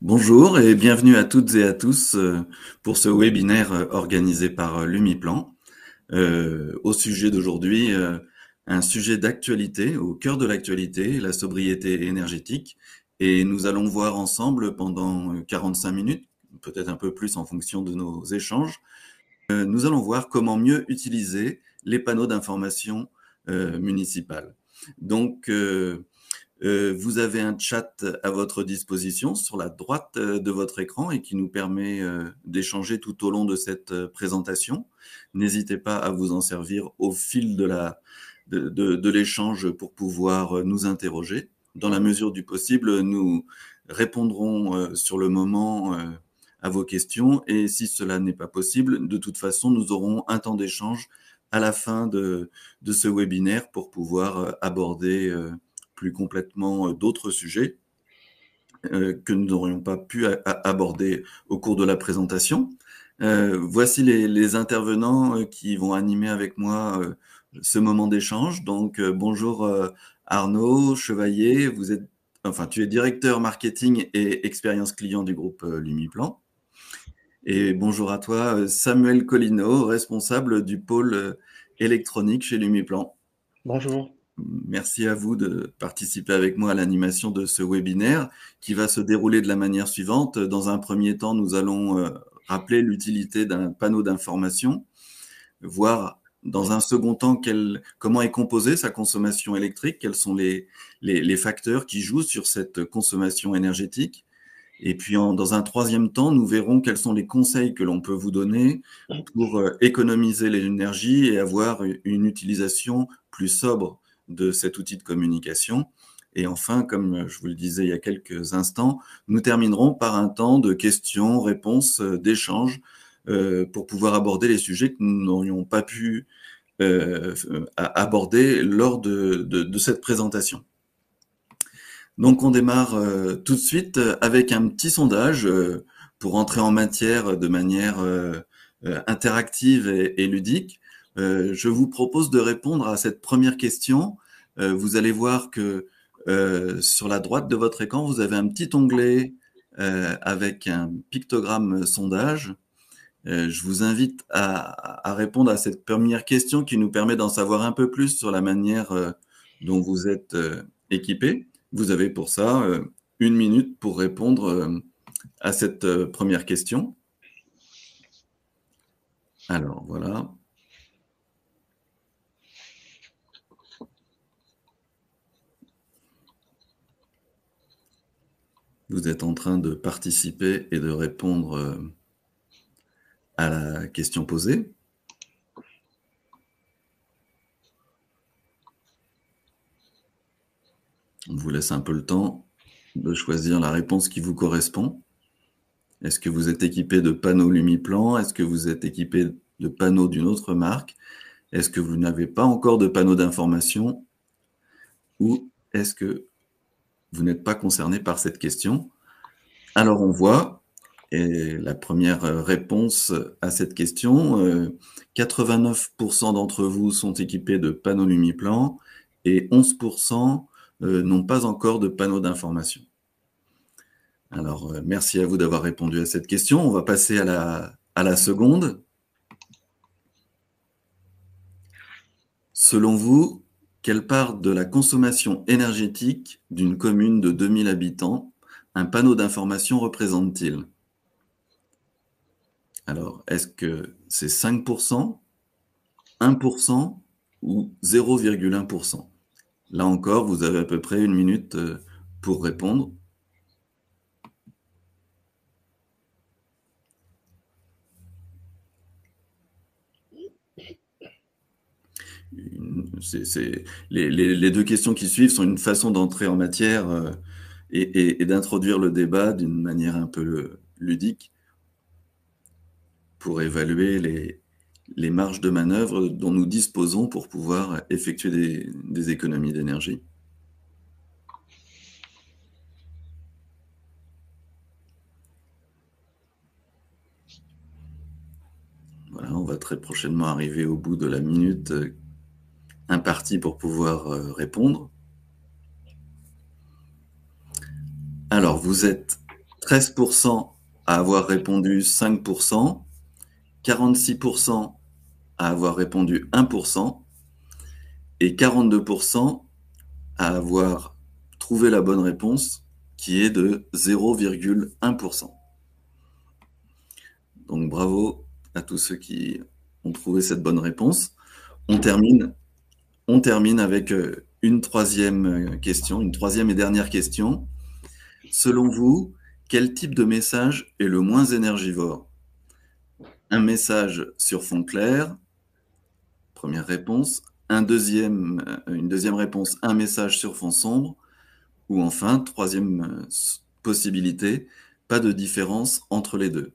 Bonjour et bienvenue à toutes et à tous pour ce webinaire organisé par Lumiplan. Au sujet d'aujourd'hui, un sujet d'actualité, au cœur de l'actualité, la sobriété énergétique. Et nous allons voir ensemble pendant 45 minutes, peut-être un peu plus en fonction de nos échanges, nous allons voir comment mieux utiliser les panneaux d'information municipales. Donc, vous avez un chat à votre disposition sur la droite de votre écran et qui nous permet d'échanger tout au long de cette présentation. N'hésitez pas à vous en servir au fil de l'échange pour pouvoir nous interroger. Dans la mesure du possible, nous répondrons sur le moment à vos questions et si cela n'est pas possible, de toute façon, nous aurons un temps d'échange à la fin de ce webinaire pour pouvoir aborder plus complètement d'autres sujets que nous n'aurions pas pu aborder au cours de la présentation. Voici les intervenants qui vont animer avec moi ce moment d'échange. Donc, bonjour Arnaud Chevalier, tu es directeur marketing et expérience client du groupe Lumiplan. Et bonjour à toi Samuel Collineau, responsable du pôle électronique chez Lumiplan. Bonjour. Merci à vous de participer avec moi à l'animation de ce webinaire qui va se dérouler de la manière suivante. Dans un premier temps, nous allons rappeler l'utilité d'un panneau d'information, voir dans un second temps comment est composée sa consommation électrique, quels sont les facteurs qui jouent sur cette consommation énergétique. Et puis, dans un troisième temps, nous verrons quels sont les conseils que l'on peut vous donner pour économiser l'énergie et avoir une utilisation plus sobre de cet outil de communication. Et enfin, comme je vous le disais il y a quelques instants, nous terminerons par un temps de questions, réponses, d'échanges pour pouvoir aborder les sujets que nous n'aurions pas pu aborder lors de cette présentation. Donc on démarre tout de suite avec un petit sondage pour entrer en matière de manière interactive et ludique. Je vous propose de répondre à cette première question. Vous allez voir que sur la droite de votre écran, vous avez un petit onglet avec un pictogramme sondage. Je vous invite à répondre à cette première question qui nous permet d'en savoir un peu plus sur la manière dont vous êtes équipé. Vous avez pour ça 1 minute pour répondre à cette première question. Alors, voilà. Vous êtes en train de participer et de répondre à la question posée. On vous laisse un peu le temps de choisir la réponse qui vous correspond. Est-ce que vous êtes équipé de panneaux Lumiplan? Est-ce que vous êtes équipé de panneaux d'une autre marque? Est-ce que vous n'avez pas encore de panneaux d'information? Ou est-ce que vous n'êtes pas concerné par cette question? Alors on voit, et la première réponse à cette question, 89% d'entre vous sont équipés de panneaux Lumiplan et 11% n'ont pas encore de panneaux d'information. Alors, merci à vous d'avoir répondu à cette question. On va passer à la seconde. Selon vous, quelle part de la consommation énergétique d'une commune de 2000 habitants un panneau d'information représente-t-il? Alors, est-ce que c'est 5%, 1% ou 0,1%? Là encore, vous avez à peu près 1 minute pour répondre. Les deux questions qui suivent sont une façon d'entrer en matière et d'introduire le débat d'une manière un peu ludique pour évaluer les marges de manœuvre dont nous disposons pour pouvoir effectuer des économies d'énergie. Voilà, on va très prochainement arriver au bout de la minute impartie pour pouvoir répondre. Alors, vous êtes 13% à avoir répondu 5%, 46% à avoir répondu 1% et 42% à avoir trouvé la bonne réponse, qui est de 0,1%. Donc bravo à tous ceux qui ont trouvé cette bonne réponse. On termine avec une troisième question, une troisième et dernière question. Selon vous, quel type de message est le moins énergivore? Un message sur fond clair, première réponse. Une deuxième réponse, un message sur fond sombre. Ou enfin, troisième possibilité, pas de différence entre les deux.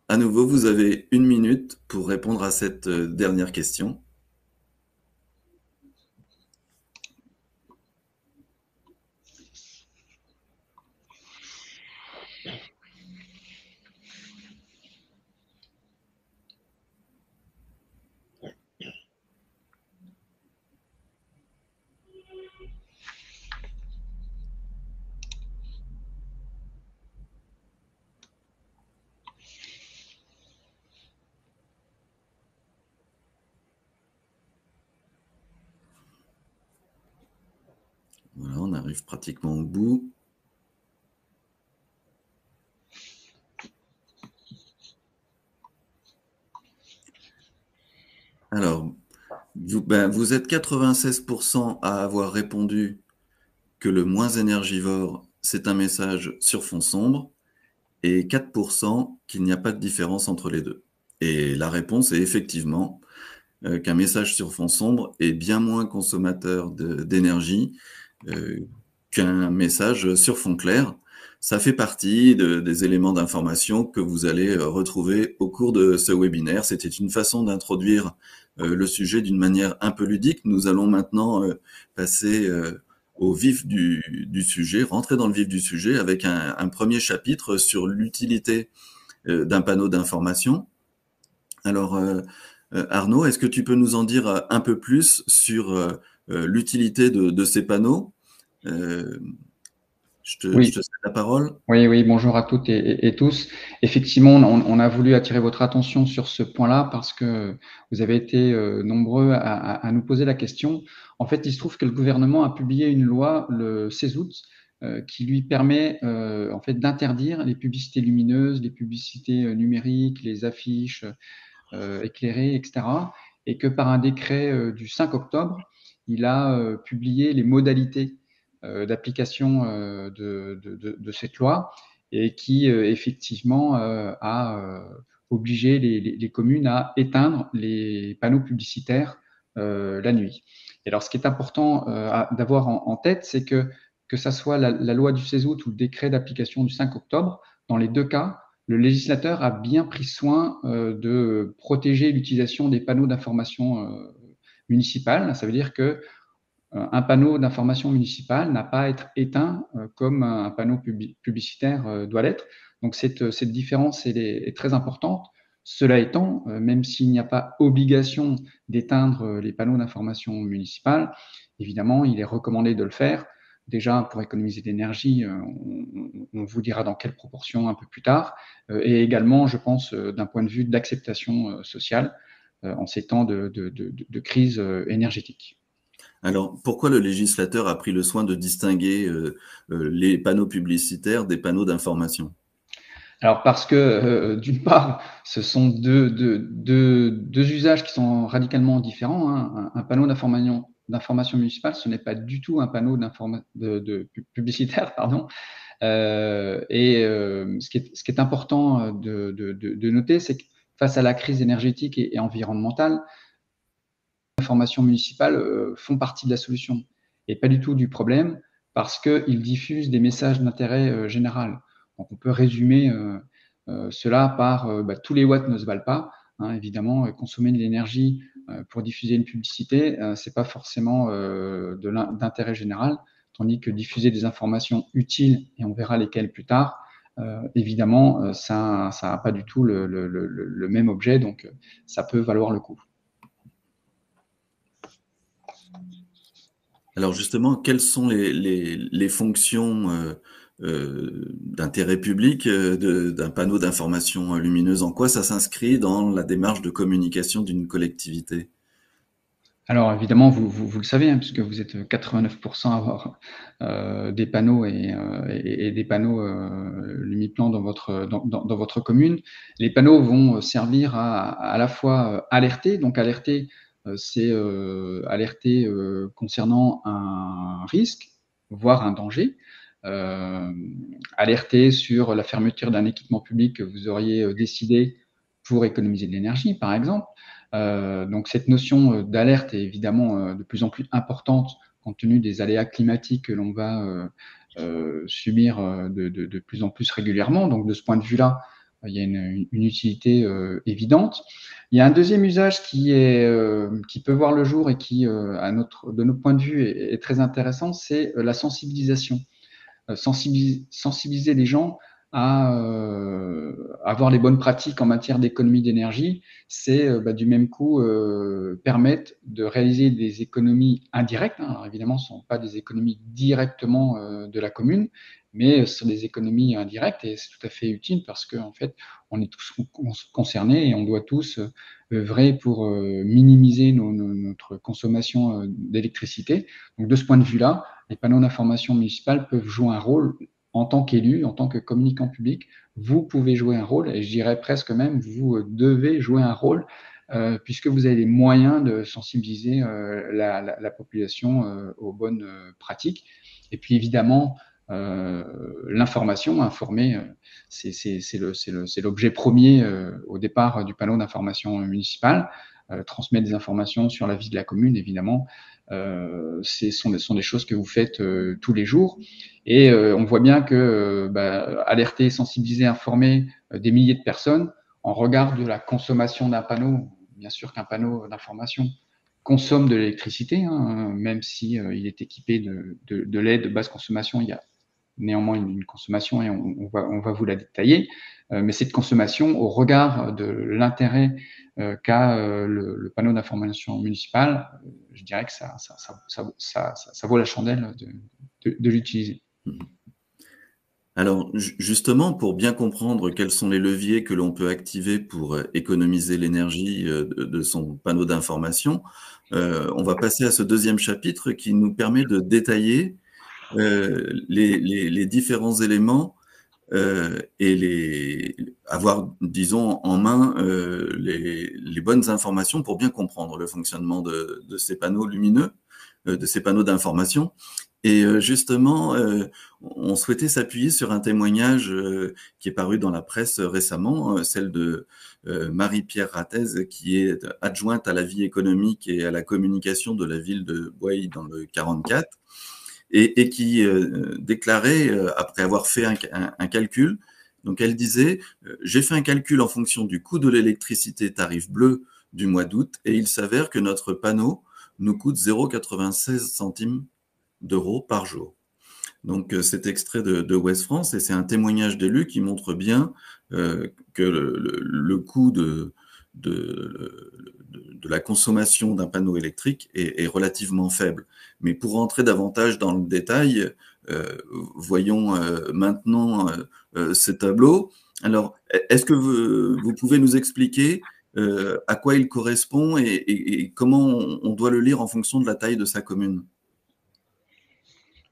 À nouveau, vous avez 1 minute pour répondre à cette dernière question. Voilà, on arrive pratiquement au bout. Alors, vous êtes 96% à avoir répondu que le moins énergivore, c'est un message sur fond sombre, et 4% qu'il n'y a pas de différence entre les deux. Et la réponse est effectivement qu'un message sur fond sombre est bien moins consommateur d'énergie qu'un message sur fond clair. Ça fait partie des éléments d'information que vous allez retrouver au cours de ce webinaire. C'était une façon d'introduire le sujet d'une manière un peu ludique. Nous allons maintenant passer au vif du sujet, rentrer dans le vif du sujet avec un premier chapitre sur l'utilité d'un panneau d'information. Alors, Arnaud, est-ce que tu peux nous en dire un peu plus sur l'utilité de ces panneaux? Je te Oui, cède la parole. oui, bonjour à toutes et tous. Effectivement, on a voulu attirer votre attention sur ce point-là parce que vous avez été nombreux à nous poser la question. En fait, il se trouve que le gouvernement a publié une loi le 16 août qui lui permet en fait d'interdire les publicités lumineuses, les publicités numériques, les affiches éclairées, etc. Et que par un décret du 5 octobre, il a publié les modalités d'application de cette loi et qui effectivement a obligé les communes à éteindre les panneaux publicitaires la nuit. Et alors, ce qui est important d'avoir en tête, c'est que ça soit la loi du 16 août ou le décret d'application du 5 octobre, dans les deux cas, le législateur a bien pris soin de protéger l'utilisation des panneaux d'information municipale. Ça veut dire que un panneau d'information municipale n'a pas à être éteint comme un panneau publicitaire doit l'être. Donc cette différence est très importante. Cela étant, même s'il n'y a pas obligation d'éteindre les panneaux d'information municipale, évidemment, il est recommandé de le faire. Déjà, pour économiser de l'énergie, on vous dira dans quelle proportion un peu plus tard. Et également, je pense, d'un point de vue d'acceptation sociale en ces temps de crise énergétique. Alors, pourquoi le législateur a pris le soin de distinguer les panneaux publicitaires des panneaux d'information? Alors parce que, d'une part, ce sont deux usages qui sont radicalement différents, hein. Un panneau d'information municipale, ce n'est pas du tout un panneau publicitaire, pardon. Ce qui est important de noter, c'est que face à la crise énergétique et environnementale, les informations municipales font partie de la solution et pas du tout du problème, parce qu'ils diffusent des messages d'intérêt général. Donc on peut résumer cela par tous les watts ne se valent pas. Hein, évidemment, consommer de l'énergie pour diffuser une publicité, c'est pas forcément d'intérêt général, tandis que diffuser des informations utiles, et on verra lesquelles plus tard, évidemment, ça n'a pas du tout le même objet, donc ça peut valoir le coup. Alors justement, quelles sont les fonctions d'intérêt public d'un panneau d'information lumineuse? En quoi ça s'inscrit dans la démarche de communication d'une collectivité? Alors évidemment, vous le savez, hein, puisque vous êtes 89% à avoir des panneaux et des panneaux Lumiplan dans votre commune. Les panneaux vont servir à la fois alerter, donc alerter, c'est alerter concernant un risque, voire un danger. Euh, Alerter sur la fermeture d'un équipement public que vous auriez décidé pour économiser de l'énergie, par exemple. Donc cette notion d'alerte est évidemment de plus en plus importante compte tenu des aléas climatiques que l'on va subir de plus en plus régulièrement. Donc de ce point de vue-là, il y a une utilité évidente. Il y a un deuxième usage qui peut voir le jour et qui, de notre point de vue, est très intéressant, c'est la sensibilisation. Sensibiliser les gens à avoir les bonnes pratiques en matière d'économie d'énergie, c'est du même coup permettre de réaliser des économies indirectes. Hein. Alors évidemment, ce ne sont pas des économies directement de la commune, mais ce sont des économies indirectes et c'est tout à fait utile parce qu'en fait, on est tous concernés et on doit tous œuvrer pour minimiser notre consommation d'électricité. Donc de ce point de vue-là, les panneaux d'information municipale peuvent jouer un rôle en tant qu'élu, en tant que communicant public. Vous pouvez jouer un rôle, et je dirais presque même, vous devez jouer un rôle, puisque vous avez les moyens de sensibiliser la population aux bonnes pratiques. Et puis évidemment, l'information, informer, c'est l'objet premier au départ du panneau d'information municipale. Transmettre des informations sur la vie de la commune, évidemment, sont des choses que vous faites tous les jours. Et on voit bien que alerter, sensibiliser, informer des milliers de personnes en regard de la consommation d'un panneau, bien sûr qu'un panneau d'information consomme de l'électricité, hein, même si il est équipé de LED de basse consommation, il y a néanmoins une consommation et on va vous la détailler. Mais cette consommation, au regard de l'intérêt qu'a le panneau d'information municipale, je dirais que ça vaut la chandelle de l'utiliser. Alors justement, pour bien comprendre quels sont les leviers que l'on peut activer pour économiser l'énergie de son panneau d'information, on va passer à ce deuxième chapitre qui nous permet de détailler les différents éléments et avoir, disons, en main les bonnes informations pour bien comprendre le fonctionnement de ces panneaux lumineux, de ces panneaux d'information. Et justement, on souhaitait s'appuyer sur un témoignage qui est paru dans la presse récemment, celle de Marie-Pierre Rattez, qui est adjointe à la vie économique et à la communication de la ville de Boye dans le 44, et qui déclarait, après avoir fait un calcul, donc elle disait « J'ai fait un calcul en fonction du coût de l'électricité tarif bleu du mois d'août, et il s'avère que notre panneau nous coûte 0,96 centimes d'euros par jour. » Donc c'est extrait de Ouest France et c'est un témoignage d'élu qui montre bien que le coût de la consommation d'un panneau électrique est relativement faible. Mais pour rentrer davantage dans le détail, voyons maintenant ce tableau. Alors, est-ce que vous pouvez nous expliquer à quoi il correspond et comment on doit le lire en fonction de la taille de sa commune?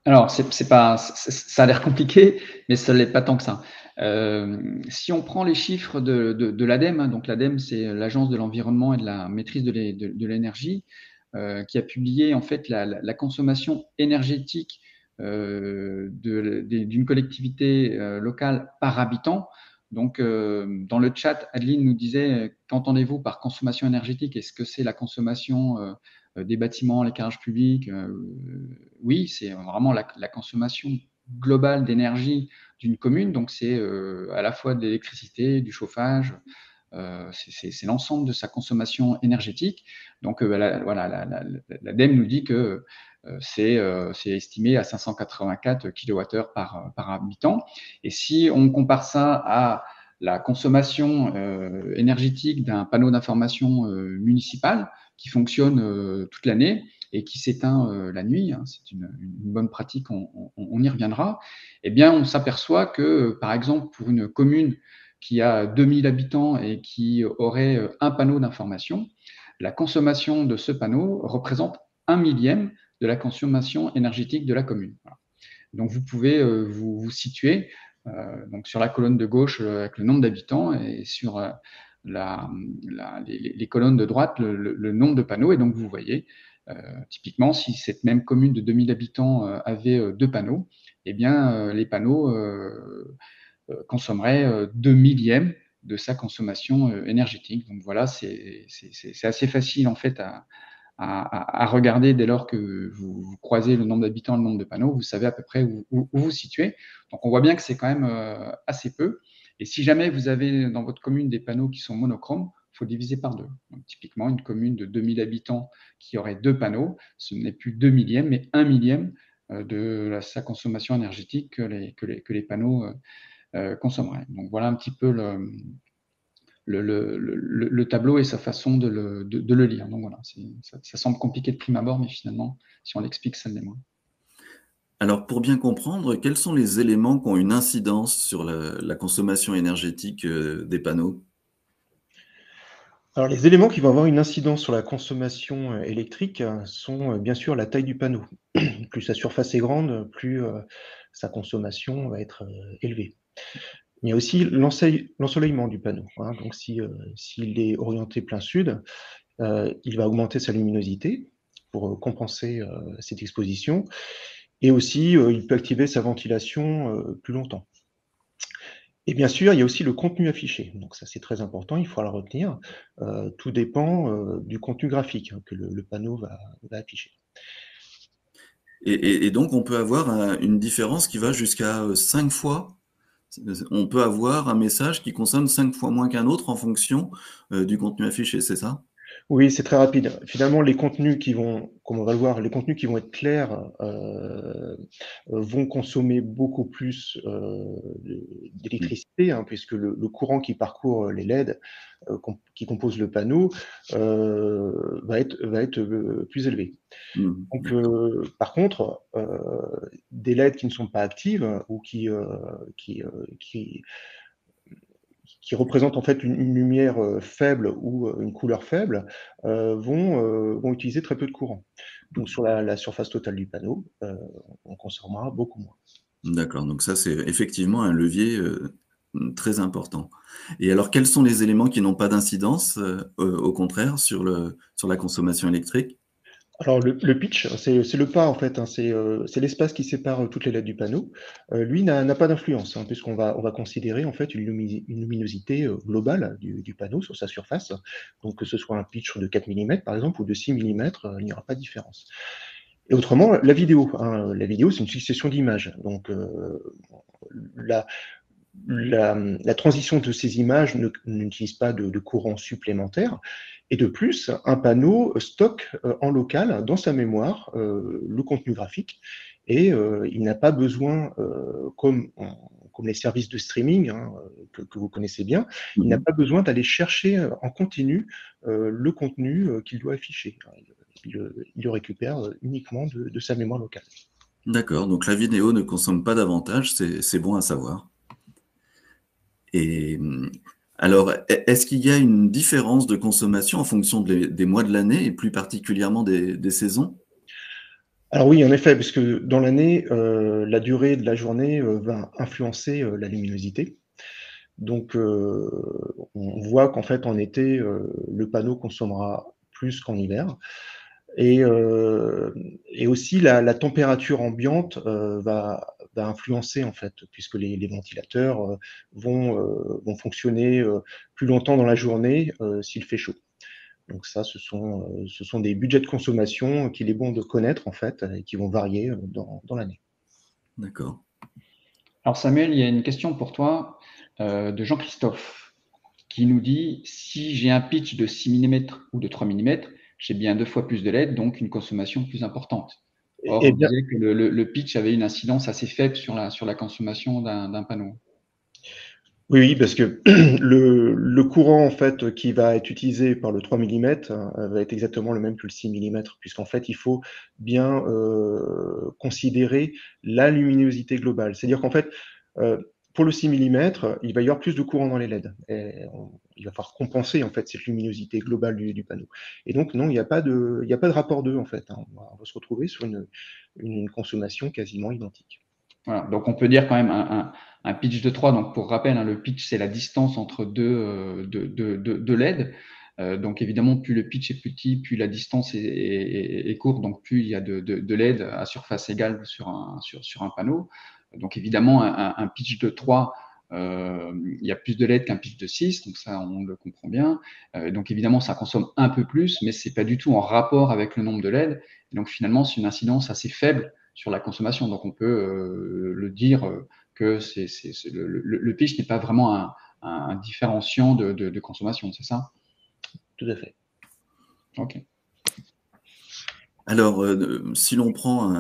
Alors, ça a l'air compliqué, mais ça ne l'est pas tant que ça. Si on prend les chiffres de l'ADEME, hein, donc l'ADEME, c'est l'Agence de l'environnement et de la maîtrise de l'énergie, qui a publié en fait la consommation énergétique d'une collectivité locale par habitant. Donc, dans le chat, Adeline nous disait, qu'entendez-vous par consommation énergétique? Est-ce que c'est la consommation des bâtiments, l'éclairage public? Oui, c'est vraiment la consommation globale d'énergie d'une commune. Donc, c'est à la fois de l'électricité, du chauffage, c'est l'ensemble de sa consommation énergétique. Donc, l'ADEME nous dit que c'est estimé à 584 kWh par habitant. Et si on compare ça à la consommation énergétique d'un panneau d'information municipal qui fonctionne toute l'année, et qui s'éteint la nuit, hein, c'est une bonne pratique, on y reviendra, eh bien, on s'aperçoit que, par exemple, pour une commune qui a 2000 habitants et qui aurait un panneau d'information, la consommation de ce panneau représente 1 millième de la consommation énergétique de la commune. Voilà. Donc, vous pouvez vous situer donc sur la colonne de gauche avec le nombre d'habitants et sur les colonnes de droite le nombre de panneaux. Et donc, vous voyez, typiquement, si cette même commune de 2000 habitants avait 2 panneaux, eh bien, les panneaux consommeraient 2 millièmes de sa consommation énergétique. Donc voilà, c'est assez facile en fait à regarder dès lors que vous croisez le nombre d'habitants, le nombre de panneaux, vous savez à peu près où vous situez. Donc on voit bien que c'est quand même assez peu. Et si jamais vous avez dans votre commune des panneaux qui sont monochromes, il faut diviser par deux. Donc, typiquement, une commune de 2000 habitants qui aurait 2 panneaux, ce n'est plus 2 millièmes, mais 1 millième de sa consommation énergétique que les panneaux consommerait. Donc voilà un petit peu le tableau et sa façon de le lire. Donc voilà, ça semble compliqué de prime abord, mais finalement, si on l'explique, ça l'est moins. Alors, pour bien comprendre, quels sont les éléments qui ont une incidence sur la consommation énergétique des panneaux? Alors, les éléments qui vont avoir une incidence sur la consommation électrique sont bien sûr la taille du panneau. Plus sa surface est grande, plus sa consommation va être élevée. Il y a aussi l'ensoleillement du panneau, hein. Donc, s'il est orienté plein sud, il va augmenter sa luminosité pour compenser cette exposition. Et aussi, il peut activer sa ventilation plus longtemps. Et bien sûr, il y a aussi le contenu affiché. Donc ça, c'est très important, il faudra le retenir. Tout dépend du contenu graphique, hein, que le panneau va afficher. Et donc, on peut avoir une différence qui va jusqu'à 5 fois. On peut avoir un message qui consomme 5 fois moins qu'un autre en fonction du contenu affiché, c'est ça? Oui, c'est très rapide. Finalement, les contenus qui vont, comme on va le voir, les contenus qui vont être clairs vont consommer beaucoup plus d'électricité, hein, puisque le courant qui parcourt les LED, qui composent le panneau, va être plus élevé. Donc, par contre, des LED qui ne sont pas actives ou qui représentent en fait une lumière faible ou une couleur faible, vont utiliser très peu de courant. Donc sur la surface totale du panneau, on consommera beaucoup moins. D'accord, donc ça, c'est effectivement un levier très important. Et alors, quels sont les éléments qui n'ont pas d'incidence, au contraire, sur la consommation électrique? Alors le pitch, c'est le pas en fait, hein, c'est l'espace qui sépare toutes les LED du panneau. Lui n'a pas d'influence, hein, puisqu'on va considérer en fait une luminosité globale du panneau sur sa surface. Donc que ce soit un pitch de 4 millimètres par exemple ou de 6 millimètres, il n'y aura pas de différence. Et autrement, la vidéo, hein, la vidéo c'est une succession d'images. Donc la, la transition de ces images n'utilise pas de courant supplémentaire. Et de plus, un panneau stocke en local, dans sa mémoire, le contenu graphique. Et il n'a pas besoin, comme les services de streaming, hein, que vous connaissez bien, il n'a pas besoin d'aller chercher en continu le contenu qu'il doit afficher. Il le récupère uniquement de sa mémoire locale. D'accord, donc la vidéo ne consomme pas davantage, c'est bon à savoir. Et alors, est-ce qu'il y a une différence de consommation en fonction des mois de l'année et plus particulièrement des saisons? Alors oui, en effet, puisque dans l'année, la durée de la journée va influencer la luminosité. Donc, on voit qu'en fait, en été, le panneau consommera plus qu'en hiver. Et aussi la température ambiante va influencer en fait, puisque les ventilateurs vont fonctionner plus longtemps dans la journée s'il fait chaud. Donc ça, ce sont des budgets de consommation qu'il est bon de connaître en fait et qui vont varier dans l'année. D'accord. Alors Samuel, il y a une question pour toi de Jean-Christophe qui nous dit si j'ai un pitch de 6 millimètres ou de 3 millimètres, j'ai bien 2 fois plus de LED, donc une consommation plus importante. Or, Eh on bien, disait que le pitch avait une incidence assez faible sur la consommation d'un panneau. Oui, oui, parce que le courant en fait qui va être utilisé par le 3 millimètres va être exactement le même que le 6 millimètres, puisqu'en fait il faut bien considérer la luminosité globale. C'est-à-dire qu'en fait, pour le 6 millimètres, il va y avoir plus de courant dans les LED. Il va falloir compenser en fait cette luminosité globale du panneau. Et donc non, il y a pas de rapport d'eux en fait, hein. On va se retrouver sur une consommation quasiment identique. Voilà. Donc, on peut dire quand même un pitch de 3. Donc, pour rappel, hein, le pitch, c'est la distance entre deux LED. Donc, évidemment, plus le pitch est petit, plus la distance est courte, donc plus il y a de LED à surface égale sur un panneau. Donc, évidemment, un pitch de 3, il y a plus de LED qu'un pitch de 6, donc ça, on le comprend bien. Donc, évidemment, ça consomme un peu plus, mais c'est pas du tout en rapport avec le nombre de LED. Et donc, finalement, c'est une incidence assez faible sur la consommation. Donc, on peut le dire que le pitch n'est pas vraiment un différenciant de consommation, c'est ça? Tout à fait. Ok. Alors, si l'on prend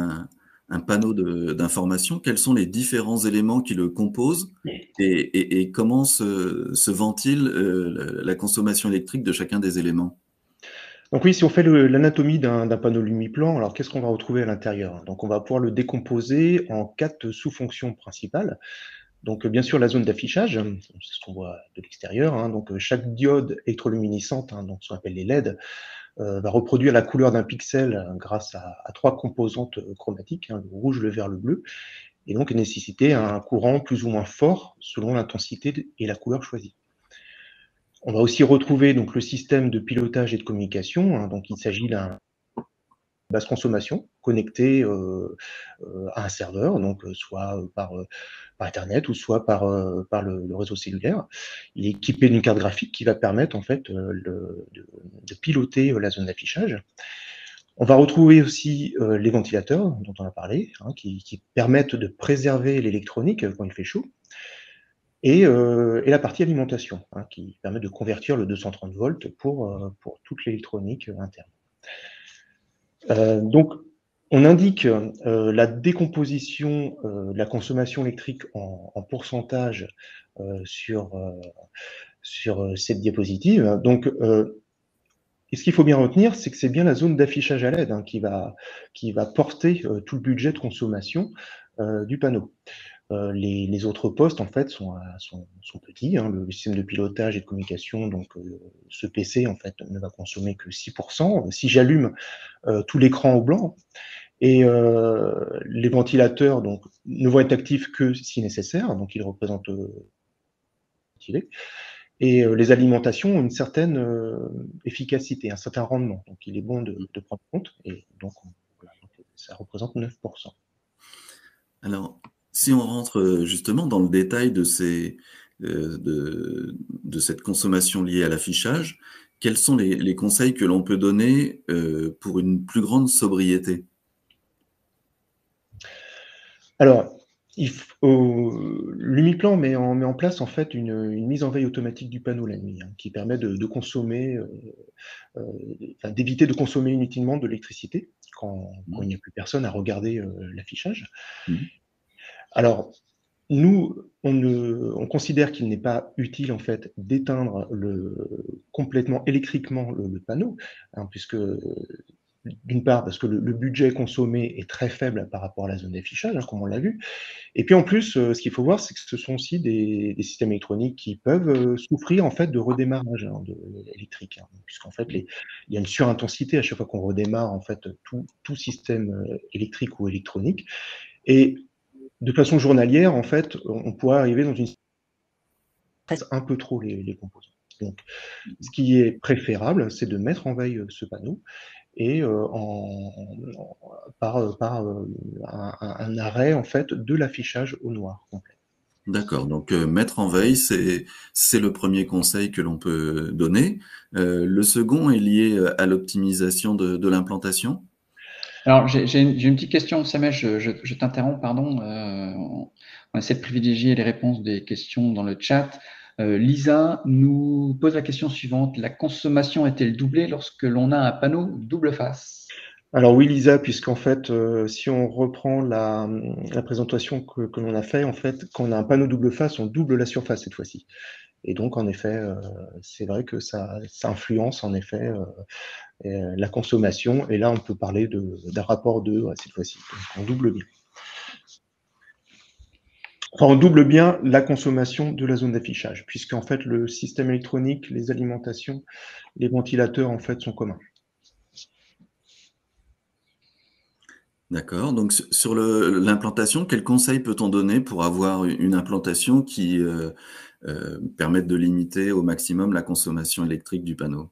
un panneau d'information, quels sont les différents éléments qui le composent et comment se ventile la consommation électrique de chacun des éléments? Donc oui, si on fait l'anatomie d'un panneau Lumiplan, alors qu'est-ce qu'on va retrouver à l'intérieur? Donc on va pouvoir le décomposer en 4 sous-fonctions principales. Donc bien sûr la zone d'affichage, c'est ce qu'on voit de l'extérieur, hein. Donc chaque diode électroluminescente, hein, donc ce qu'on appelle les LED, va reproduire la couleur d'un pixel grâce à 3 composantes chromatiques, hein, le rouge, le vert, le bleu, et donc nécessiter un courant plus ou moins fort selon l'intensité et la couleur choisie. On va aussi retrouver donc le système de pilotage et de communication, hein. Donc il s'agit d'un basse consommation connecté à un serveur, donc soit par Ethernet ou soit par le réseau cellulaire. Il est équipé d'une carte graphique qui va permettre en fait de piloter la zone d'affichage. On va retrouver aussi les ventilateurs dont on a parlé, hein, qui permettent de préserver l'électronique quand il fait chaud. Et la partie alimentation, hein, qui permet de convertir le 230 volts pour toute l'électronique interne. Donc, on indique la décomposition de la consommation électrique en pourcentage sur cette diapositive. Donc, et ce qu'il faut bien retenir, c'est que c'est bien la zone d'affichage à LED, hein, qui va porter tout le budget de consommation du panneau. Les autres postes, en fait, sont petits, hein. Le système de pilotage et de communication, donc ce PC, en fait, ne va consommer que 6%. Si j'allume tout l'écran au blanc, et les ventilateurs donc, ne vont être actifs que si nécessaire, donc ils représentent et les alimentations ont une certaine efficacité, un certain rendement. Donc il est bon de prendre compte, et donc voilà, ça représente 9%. Alors, si on rentre justement dans le détail de cette consommation liée à l'affichage, quels sont les conseils que l'on peut donner pour une plus grande sobriété? Alors, Lumiplan met en place en fait une mise en veille automatique du panneau la nuit, hein, qui permet de consommer, enfin, d'éviter de consommer inutilement de l'électricité quand il n'y a plus personne à regarder l'affichage. Mmh. Alors, nous, on considère qu'il n'est pas utile en fait d'éteindre complètement électriquement le panneau, hein, puisque d'une part parce que le budget consommé est très faible par rapport à la zone d'affichage, hein, comme on l'a vu. Et puis en plus, ce qu'il faut voir, c'est que ce sont aussi des systèmes électroniques qui peuvent souffrir en fait de redémarrage, hein, électrique, hein, puisqu'en fait il y a une surintensité à chaque fois qu'on redémarre en fait tout système électrique ou électronique. Et de façon journalière, en fait, on pourrait arriver dans une situation un peu trop les composants. Donc, ce qui est préférable, c'est de mettre en veille ce panneau et par un arrêt en fait de l'affichage au noir complet. D'accord, donc mettre en veille, c'est le premier conseil que l'on peut donner. Le second est lié à l'optimisation de l'implantation. Alors, j'ai une petite question, Samuel, je t'interromps, pardon. On essaie de privilégier les réponses des questions dans le chat. Lisa nous pose la question suivante. La consommation est-elle doublée lorsque l'on a un panneau double face? Alors oui, Lisa, puisqu'en fait, si on reprend la présentation que l'on a fait, en fait, quand on a un panneau double face, on double la surface cette fois-ci. Et donc, en effet, c'est vrai que ça influence en effet la consommation. Et là, on peut parler d'un rapport de cette fois-ci. Donc, on double bien. Enfin, on double bien la consommation de la zone d'affichage, puisqu'en fait, le système électronique, les alimentations, les ventilateurs, en fait, sont communs. D'accord. Donc, sur l'implantation, quel conseil peut-on donner pour avoir une implantation qui permette de limiter au maximum la consommation électrique du panneau?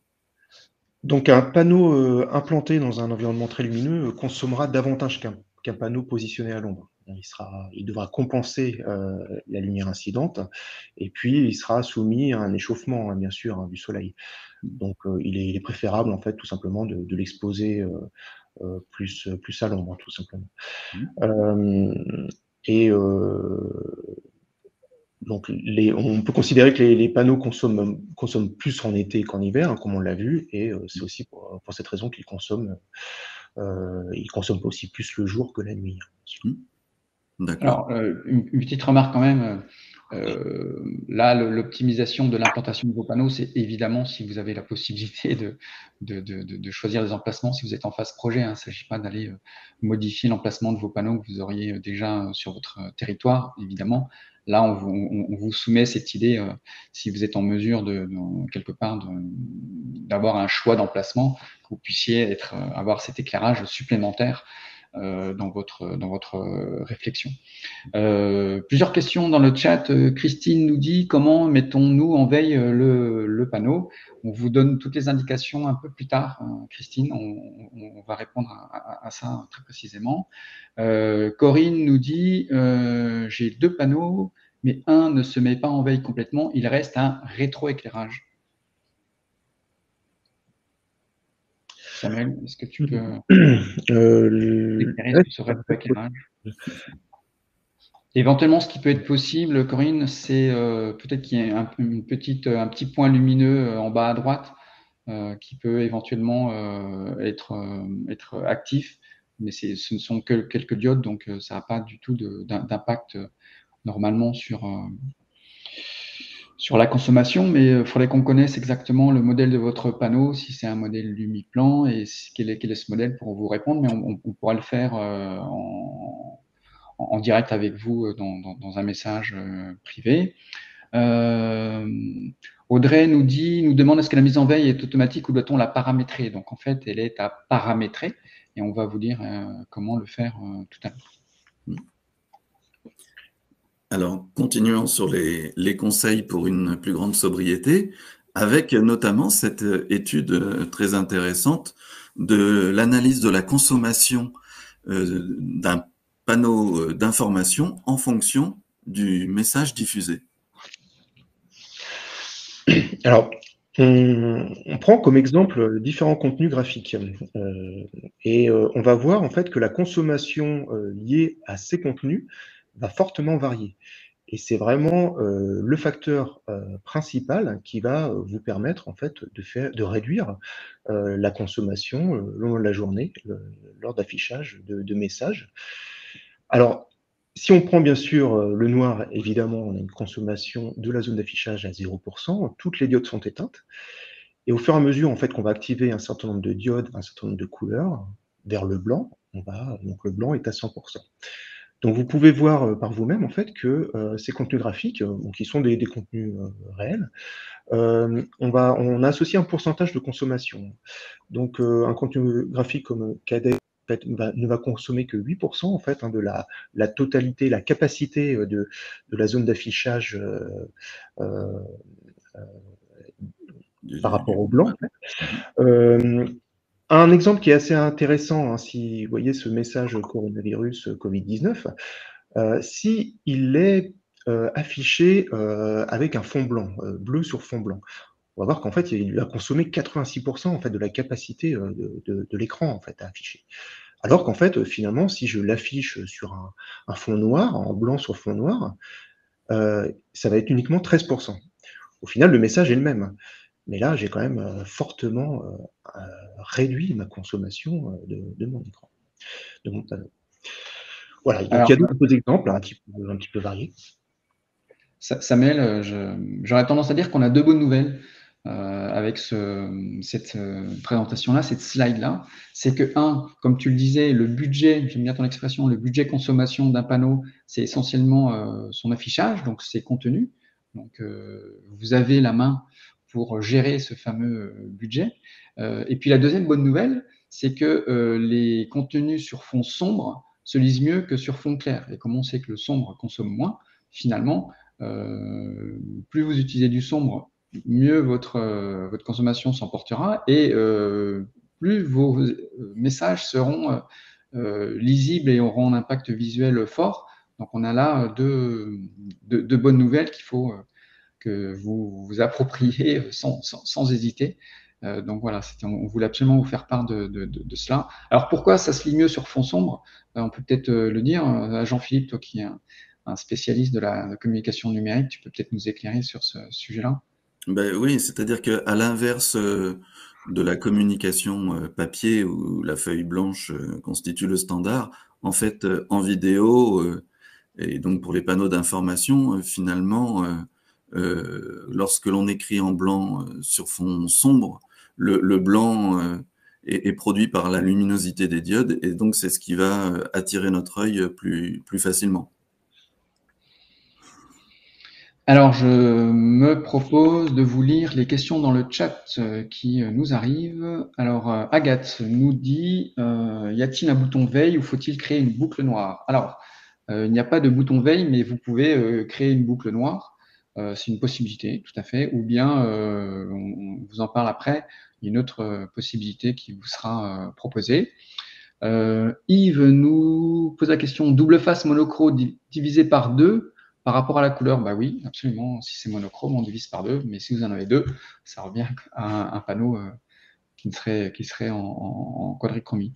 Donc, un panneau implanté dans un environnement très lumineux consommera davantage qu'un panneau positionné à l'ombre. Il devra compenser la lumière incidente et puis il sera soumis à un échauffement, hein, bien sûr, hein, du soleil. Donc, il est préférable, en fait, tout simplement, de l'exposer plus à l'ombre, tout simplement. Et donc, on peut considérer que les panneaux consomment plus en été qu'en hiver, hein, comme on l'a vu, et c'est aussi pour cette raison qu'ils consomment aussi plus le jour que la nuit. D'accord. Alors, une petite remarque quand même. Là, l'optimisation de l'implantation de vos panneaux, c'est évidemment si vous avez la possibilité de choisir des emplacements, si vous êtes en phase projet. Il ne s'agit pas d'aller modifier l'emplacement de vos panneaux que vous auriez déjà sur votre territoire, évidemment. Là, on vous soumet cette idée, si vous êtes en mesure quelque part d'avoir un choix d'emplacement, que vous puissiez avoir cet éclairage supplémentaire dans votre réflexion. Plusieurs questions dans le chat. Christine nous dit comment mettons-nous en veille le panneau. On vous donne toutes les indications un peu plus tard, Christine. On va répondre à ça très précisément. Corinne nous dit j'ai 2 panneaux, mais un ne se met pas en veille complètement. Il reste un rétroéclairage. Samuel, est-ce que tu peux éclairer sur ce rétroéclairage? Éventuellement, ce qui peut être possible, Corinne, c'est peut-être qu'il y ait un petit point lumineux en bas à droite qui peut éventuellement être actif, mais ce ne sont que quelques diodes, donc ça n'a pas du tout d'impact normalement sur la consommation, mais il faudrait qu'on connaisse exactement le modèle de votre panneau, si c'est un modèle Lumiplan, et quel est ce modèle pour vous répondre, mais on pourra le faire en direct avec vous dans un message privé. Audrey nous demande est-ce que la mise en veille est automatique ou doit-on la paramétrer? Donc en fait, elle est à paramétrer et on va vous dire comment le faire tout à l'heure. Alors, continuons sur les conseils pour une plus grande sobriété, avec notamment cette étude très intéressante de l'analyse de la consommation d'un panneau d'information en fonction du message diffusé. Alors, on prend comme exemple différents contenus graphiques et on va voir en fait que la consommation liée à ces contenus va fortement varier. Et c'est vraiment le facteur principal qui va vous permettre en fait de réduire la consommation le long de la journée lors d'affichage de messages. Alors, si on prend bien sûr le noir, évidemment, on a une consommation de la zone d'affichage à 0%, toutes les diodes sont éteintes. Et au fur et à mesure en fait, qu'on va activer un certain nombre de diodes, un certain nombre de couleurs, vers le blanc, donc le blanc est à 100%. Donc vous pouvez voir par vous-même en fait que ces contenus graphiques, qui sont des contenus réels, on a associé un pourcentage de consommation. Donc un contenu graphique comme Cadet ne va consommer que 8% en fait, de la totalité, la capacité de la zone d'affichage par rapport au blanc. Un exemple qui est assez intéressant, si vous voyez ce message coronavirus Covid-19, si il est affiché avec un fond blanc, bleu sur fond blanc, on va voir qu'en fait, il va consommer 86% en fait, de la capacité de l'écran en fait, à afficher. Alors qu'en fait, finalement, si je l'affiche sur un fond noir, en blanc sur fond noir, ça va être uniquement 13%. Au final, le message est le même. Mais là, j'ai quand même fortement réduit ma consommation de mon écran, de mon panneau. Voilà, donc il Alors, y a d'autres exemples un petit peu variés. Samuel, j'aurais tendance à dire qu'on a deux bonnes nouvelles avec cette présentation-là, cette slide-là. C'est que, un, comme tu le disais, le budget, j'aime bien ton expression, le budget consommation d'un panneau, c'est essentiellement son affichage, donc ses contenus. Donc, vous avez la main pour gérer ce fameux budget. Et puis, la deuxième bonne nouvelle, c'est que les contenus sur fond sombre se lisent mieux que sur fond clair. Et comme on sait que le sombre consomme moins, finalement, plus vous utilisez du sombre, mieux votre consommation s'emportera et plus vos messages seront lisibles et auront un impact visuel fort. Donc, on a là deux bonnes nouvelles qu'il faut que vous vous appropriez sans hésiter. Donc voilà, on voulait absolument vous faire part de cela. Alors pourquoi ça se lit mieux sur fond sombre? On peut peut-être le dire à Jean-Philippe, toi qui es un spécialiste de la communication numérique, tu peux peut-être nous éclairer sur ce sujet-là? Ben oui, c'est-à-dire que à l'inverse de la communication papier où la feuille blanche constitue le standard, en fait, en vidéo et donc pour les panneaux d'information, finalement, lorsque l'on écrit en blanc sur fond sombre, le blanc est produit par la luminosité des diodes et donc c'est ce qui va attirer notre œil plus facilement. Alors, je me propose de vous lire les questions dans le chat qui nous arrivent. Alors, Agathe nous dit, y a-t-il un bouton veille ou faut-il créer une boucle noire? Alors, il n'y a pas de bouton veille, mais vous pouvez créer une boucle noire. C'est une possibilité, tout à fait. Ou bien, on vous en parle après, il y a une autre possibilité qui vous sera proposée. Yves nous pose la question, double face monochrome divisé par 2 par rapport à la couleur. Bah oui, absolument. Si c'est monochrome, on divise par 2. Mais si vous en avez 2, ça revient à un panneau qui serait en quadrichromie.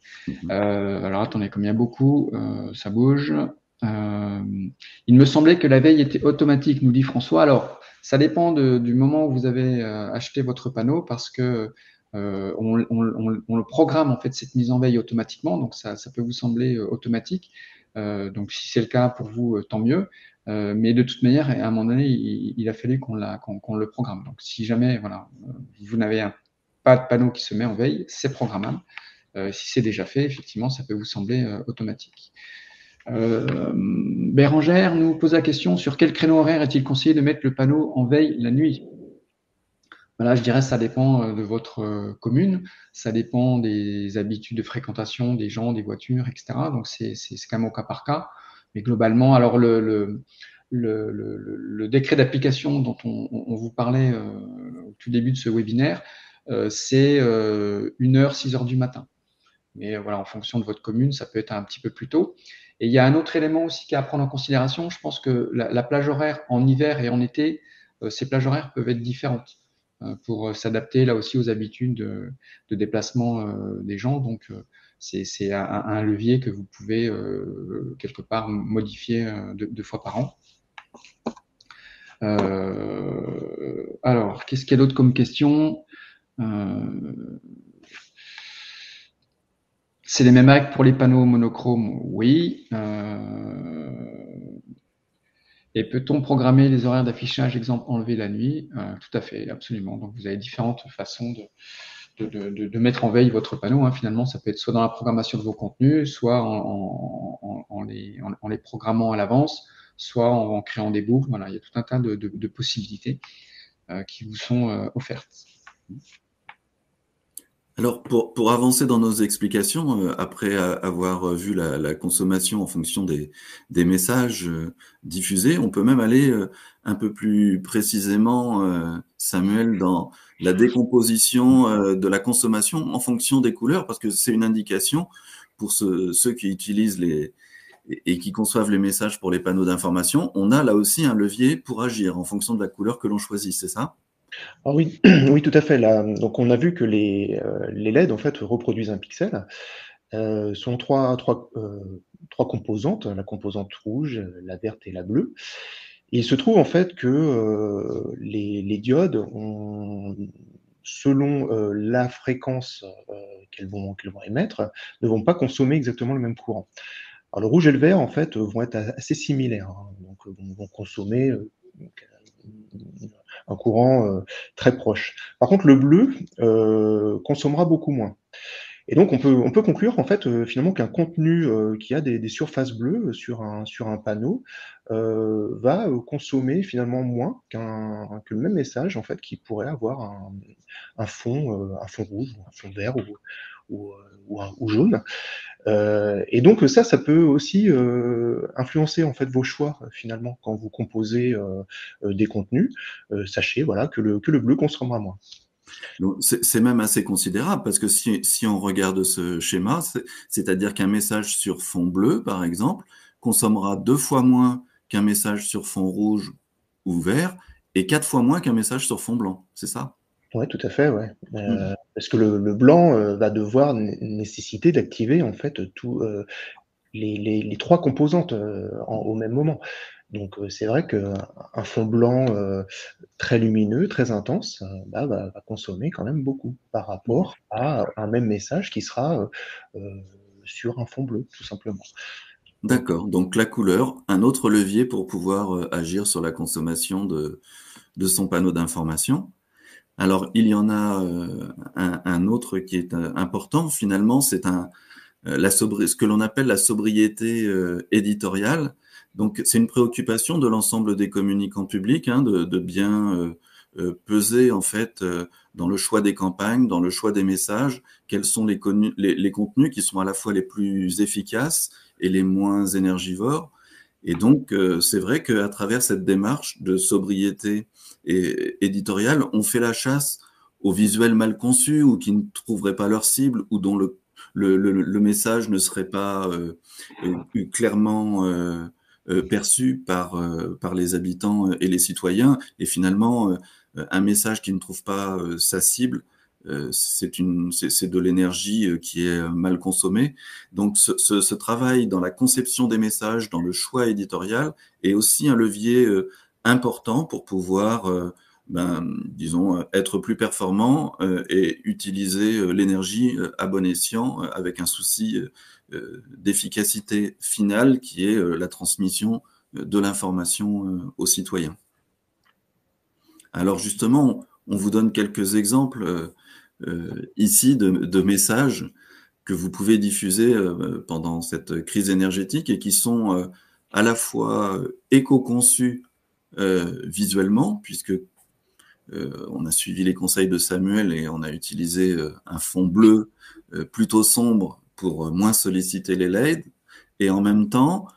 Alors attendez, comme il y a beaucoup, ça bouge. Il me semblait que la veille était automatique, nous dit François. Alors, ça dépend du moment où vous avez acheté votre panneau parce que on le programme en fait cette mise en veille automatiquement, donc ça peut vous sembler automatique. Donc si c'est le cas pour vous, tant mieux. Mais de toute manière, à un moment donné, il a fallu qu'on le programme. Donc si jamais voilà, vous n'avez pas de panneau qui se met en veille, c'est programmable. Si c'est déjà fait, effectivement, ça peut vous sembler automatique. Bérangère nous pose la question, sur quel créneau horaire est-il conseillé de mettre le panneau en veille la nuit? Voilà, je dirais que ça dépend de votre commune, ça dépend des habitudes de fréquentation des gens, des voitures, etc. Donc c'est quand même au cas par cas. Mais globalement, alors le décret d'application dont on vous parlait au tout début de ce webinaire, c'est 1h, 6h du matin. Mais voilà, en fonction de votre commune, ça peut être un petit peu plus tôt. Et il y a un autre élément aussi qui est à prendre en considération. Je pense que la plage horaire en hiver et en été, ces plages horaires peuvent être différentes pour s'adapter là aussi aux habitudes de déplacement des gens. Donc, c'est un levier que vous pouvez quelque part modifier 2 fois par an. Alors, qu'est-ce qu'il y a d'autre comme question? C'est les mêmes règles pour les panneaux monochromes, oui. Et peut-on programmer les horaires d'affichage, exemple enlever la nuit? Tout à fait, absolument. Donc vous avez différentes façons de mettre en veille votre panneau. Hein. Finalement, ça peut être soit dans la programmation de vos contenus, soit en les programmant à l'avance, soit en créant des boucles. Voilà, il y a tout un tas de possibilités qui vous sont offertes. Alors, pour avancer dans nos explications, après avoir vu la consommation en fonction des messages diffusés, on peut même aller un peu plus précisément, Samuel, dans la décomposition de la consommation en fonction des couleurs, parce que c'est une indication pour ceux qui utilisent et qui conçoivent les messages pour les panneaux d'information. On a là aussi un levier pour agir en fonction de la couleur que l'on choisit, c'est ça? Ah oui, oui, tout à fait. Là, donc on a vu que les LED en fait reproduisent un pixel. Sont trois composantes, la composante rouge, la verte et la bleue. Et il se trouve en fait que les diodes ont selon la fréquence qu'elles vont émettre, ne vont pas consommer exactement le même courant. Alors le rouge et le vert, en fait, vont être assez similaires, hein, donc vont consommer un courant très proche. Par contre, le bleu consommera beaucoup moins. Et donc on peut conclure en fait, finalement qu'un contenu, qui a des surfaces bleues sur un panneau, va, consommer finalement moins que le même message en fait qui pourrait avoir un fond rouge ou un fond vert ou jaune. Et donc ça peut aussi, influencer en fait vos choix, finalement quand vous composez, des contenus. Sachez voilà que le bleu consommera moins. Donc, c'est même assez considérable parce que si on regarde ce schéma, c'est-à-dire qu'un message sur fond bleu, par exemple, consommera 2 fois moins qu'un message sur fond rouge ou vert et 4 fois moins qu'un message sur fond blanc. C'est ça? Ouais, tout à fait, ouais. Mmh. Parce que le blanc, va devoir nécessiter d'activer en fait tous, les 3 composantes, au même moment. Donc c'est vrai qu'un fond blanc, très lumineux, très intense, bah, va consommer quand même beaucoup par rapport à un même message qui sera, sur un fond bleu, tout simplement. Donc D'accord, donc la couleur, un autre levier pour pouvoir, agir sur la consommation de son panneau d'information. Alors il y en a, un autre qui est, important finalement, c'est ce que l'on appelle la sobriété éditoriale. Donc, c'est une préoccupation de l'ensemble des communicants publics, hein, de bien peser en fait dans le choix des campagnes, dans le choix des messages, quels sont les contenus qui sont à la fois les plus efficaces et les moins énergivores. Et donc, c'est vrai qu'à travers cette démarche de sobriété éditoriale, on fait la chasse aux visuels mal conçus ou qui ne trouveraient pas leur cible ou dont le message ne serait pas clairement perçu par les habitants et les citoyens. Et finalement, un message qui ne trouve pas sa cible, c'est de l'énergie qui est mal consommée. Donc ce travail dans la conception des messages, dans le choix éditorial, est aussi un levier important pour pouvoir disons, être plus performant et utiliser l'énergie à bon escient avec un souci d'efficacité finale qui est la transmission de l'information aux citoyens. Alors justement, on vous donne quelques exemples ici de messages que vous pouvez diffuser pendant cette crise énergétique et qui sont à la fois éco-conçus visuellement, puisque on a suivi les conseils de Samuel et on a utilisé un fond bleu plutôt sombre pour moins solliciter les LED. Et en même temps,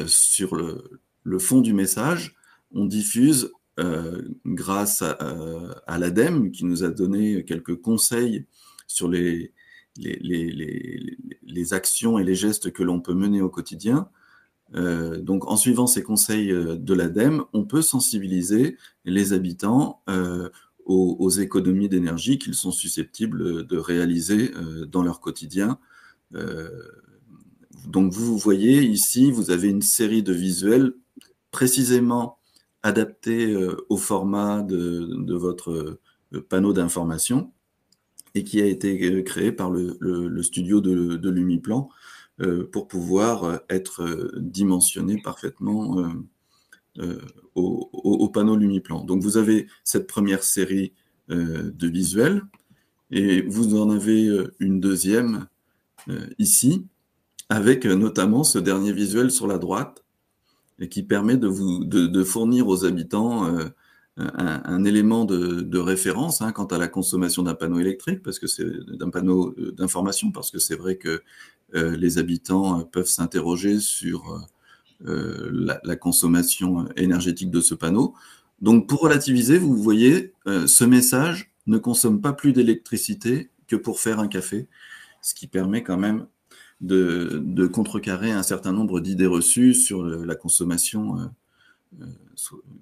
sur le fond du message, on diffuse, grâce à l'ADEME, qui nous a donné quelques conseils sur les actions et les gestes que l'on peut mener au quotidien. Donc, en suivant ces conseils de l'ADEME, on peut sensibiliser les habitants aux économies d'énergie qu'ils sont susceptibles de réaliser dans leur quotidien. Donc, vous voyez ici, vous avez une série de visuels précisément adaptés au format de votre panneau d'information et qui a été créé par le studio de Lumiplan pour pouvoir être dimensionné parfaitement au panneau Lumiplan. Donc vous avez cette première série de visuels et vous en avez une deuxième ici avec notamment ce dernier visuel sur la droite et qui permet de fournir aux habitants un élément de référence quant à la consommation d'un panneau électrique, parce que c'est d'un panneau d'information, parce que c'est vrai que les habitants peuvent s'interroger sur la consommation énergétique de ce panneau. Donc pour relativiser, vous voyez, ce message ne consomme pas plus d'électricité que pour faire un café, ce qui permet quand même de contrecarrer un certain nombre d'idées reçues sur la consommation